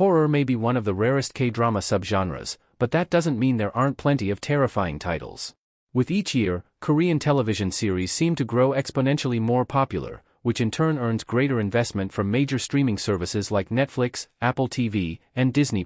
Horror may be one of the rarest K-drama subgenres, but that doesn't mean there aren't plenty of terrifying titles. With each year, Korean television series seem to grow exponentially more popular, which in turn earns greater investment from major streaming services like Netflix, Apple TV, and Disney+.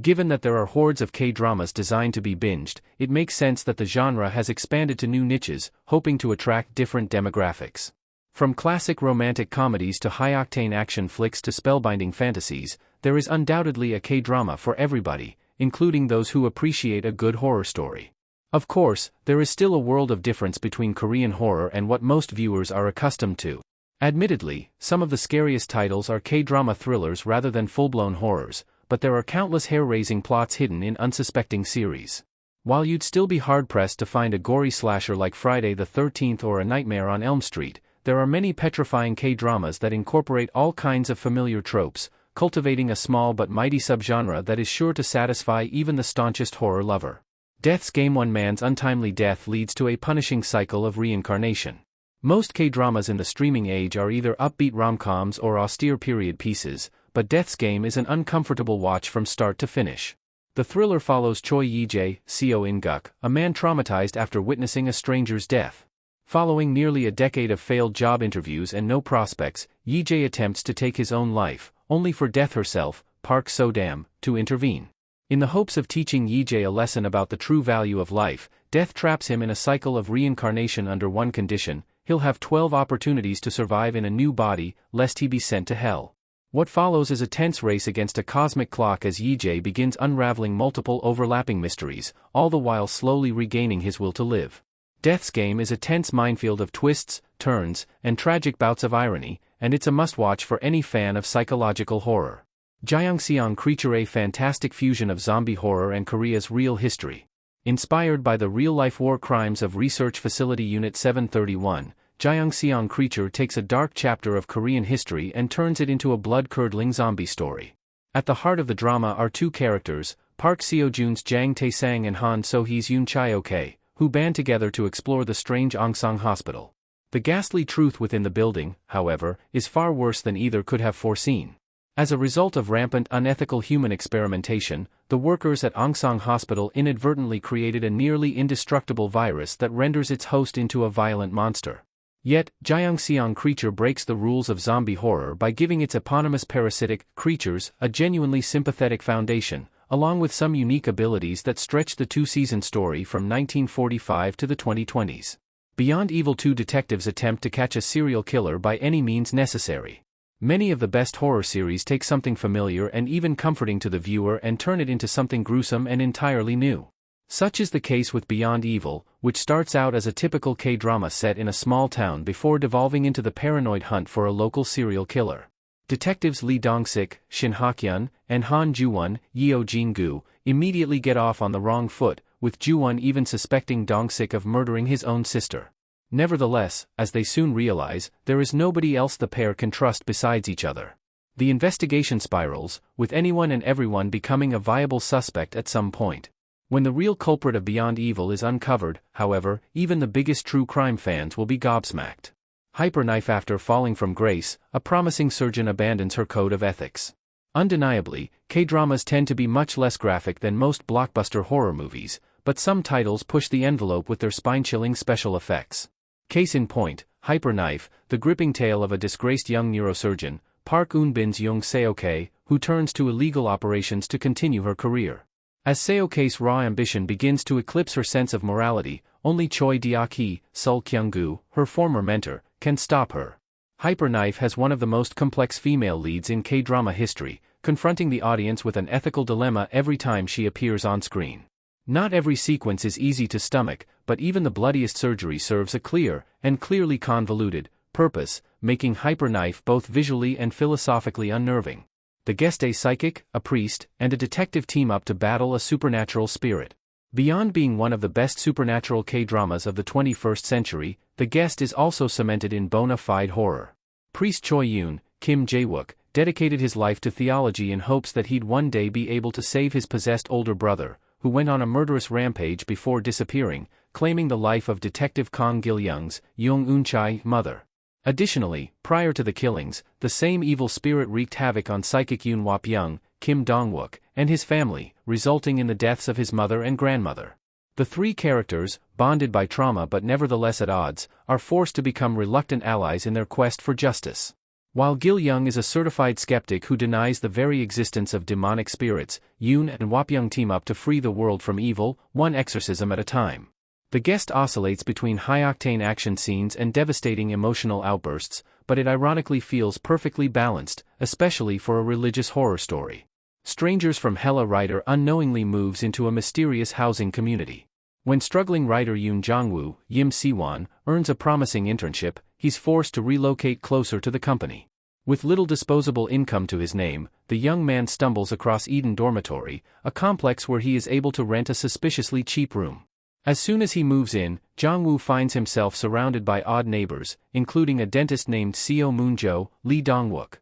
Given that there are hordes of K-dramas designed to be binged, it makes sense that the genre has expanded to new niches, hoping to attract different demographics. From classic romantic comedies to high-octane action flicks to spellbinding fantasies, there is undoubtedly a K-drama for everybody, including those who appreciate a good horror story. Of course, there is still a world of difference between Korean horror and what most viewers are accustomed to. Admittedly, some of the scariest titles are K-drama thrillers rather than full-blown horrors, but there are countless hair-raising plots hidden in unsuspecting series. While you'd still be hard-pressed to find a gory slasher like Friday the 13th or A Nightmare on Elm Street, there are many petrifying K-dramas that incorporate all kinds of familiar tropes, cultivating a small but mighty subgenre that is sure to satisfy even the staunchest horror lover. Death's Game. One man's untimely death leads to a punishing cycle of reincarnation. Most K-dramas in the streaming age are either upbeat rom-coms or austere period pieces, but Death's Game is an uncomfortable watch from start to finish. The thriller follows Choi Yi-jae, Seo In-guk, a man traumatized after witnessing a stranger's death. Following nearly a decade of failed job interviews and no prospects, Yi-jae attempts to take his own life, only for Death herself, Park So-dam, to intervene. In the hopes of teaching Yi-jae a lesson about the true value of life, Death traps him in a cycle of reincarnation under one condition: he'll have 12 opportunities to survive in a new body, lest he be sent to hell. What follows is a tense race against a cosmic clock as Yi-jae begins unraveling multiple overlapping mysteries, all the while slowly regaining his will to live. Death's Game is a tense minefield of twists, turns, and tragic bouts of irony, and it's a must-watch for any fan of psychological horror. Jangseong Creature: a fantastic fusion of zombie horror and Korea's real history. Inspired by the real-life war crimes of Research Facility Unit 731, Jangseong Creature takes a dark chapter of Korean history and turns it into a blood-curdling zombie story. At the heart of the drama are two characters, Park Seo-jun's Jang Tae-sang and Han So-hee's Yoon Chae-ok, who band together to explore the strange Angsang Hospital. The ghastly truth within the building, however, is far worse than either could have foreseen. As a result of rampant unethical human experimentation, the workers at Angsang Hospital inadvertently created a nearly indestructible virus that renders its host into a violent monster. Yet, Jangseong Creature breaks the rules of zombie horror by giving its eponymous parasitic creatures a genuinely sympathetic foundation, along with some unique abilities that stretch the two-season story from 1945 to the 2020s. Beyond Evil, two detectives attempt to catch a serial killer by any means necessary. Many of the best horror series take something familiar and even comforting to the viewer and turn it into something gruesome and entirely new. Such is the case with Beyond Evil, which starts out as a typical K-drama set in a small town before devolving into the paranoid hunt for a local serial killer. Detectives Lee Dong-sik, Shin Ha-kyun, and Han Ju-won, Yeo Jin-gu, immediately get off on the wrong foot, with Ju-won even suspecting Dong-sik of murdering his own sister. Nevertheless, as they soon realize, there is nobody else the pair can trust besides each other. The investigation spirals, with anyone and everyone becoming a viable suspect at some point. When the real culprit of Beyond Evil is uncovered, however, even the biggest true crime fans will be gobsmacked. Hyperknife: after falling from grace, a promising surgeon abandons her code of ethics. Undeniably, K-dramas tend to be much less graphic than most blockbuster horror movies, but some titles push the envelope with their spine-chilling special effects. Case in point, Hyperknife, the gripping tale of a disgraced young neurosurgeon, Park Eun-bin's Young Seo-kei, who turns to illegal operations to continue her career. As Seo-kei's raw ambition begins to eclipse her sense of morality, only Choi Deok-hee, Sul Kyung-gu, her former mentor, can stop her. Hyperknife has one of the most complex female leads in K-drama history, confronting the audience with an ethical dilemma every time she appears on screen. Not every sequence is easy to stomach, but even the bloodiest surgery serves a clear, and clearly convoluted, purpose, making Hyperknife both visually and philosophically unnerving. The guest: a psychic, a priest, and a detective team up to battle a supernatural spirit. Beyond being one of the best supernatural K-dramas of the 21st century, The Guest is also cemented in bona fide horror. Priest Choi Yoon, Kim Jae-wook, dedicated his life to theology in hopes that he'd one day be able to save his possessed older brother, who went on a murderous rampage before disappearing, claiming the life of Detective Kong Gil-young's, Young Eun-chae, mother. Additionally, prior to the killings, the same evil spirit wreaked havoc on psychic Yoon Wap-young, Kim Dong-wook, and his family, resulting in the deaths of his mother and grandmother. The three characters, bonded by trauma but nevertheless at odds, are forced to become reluctant allies in their quest for justice. While Gil-young is a certified skeptic who denies the very existence of demonic spirits, Yoon and Wapyoung team up to free the world from evil, one exorcism at a time. The guest oscillates between high-octane action scenes and devastating emotional outbursts, but it ironically feels perfectly balanced, especially for a religious horror story. Strangers from Hella writer unknowingly moves into a mysterious housing community. When struggling writer Yoon Jong-woo, Yim Si-won, earns a promising internship, he's forced to relocate closer to the company. With little disposable income to his name, the young man stumbles across Eden Dormitory, a complex where he is able to rent a suspiciously cheap room. As soon as he moves in, Jong-woo finds himself surrounded by odd neighbors, including a dentist named Seo Moon-jo, Lee Dong-wook,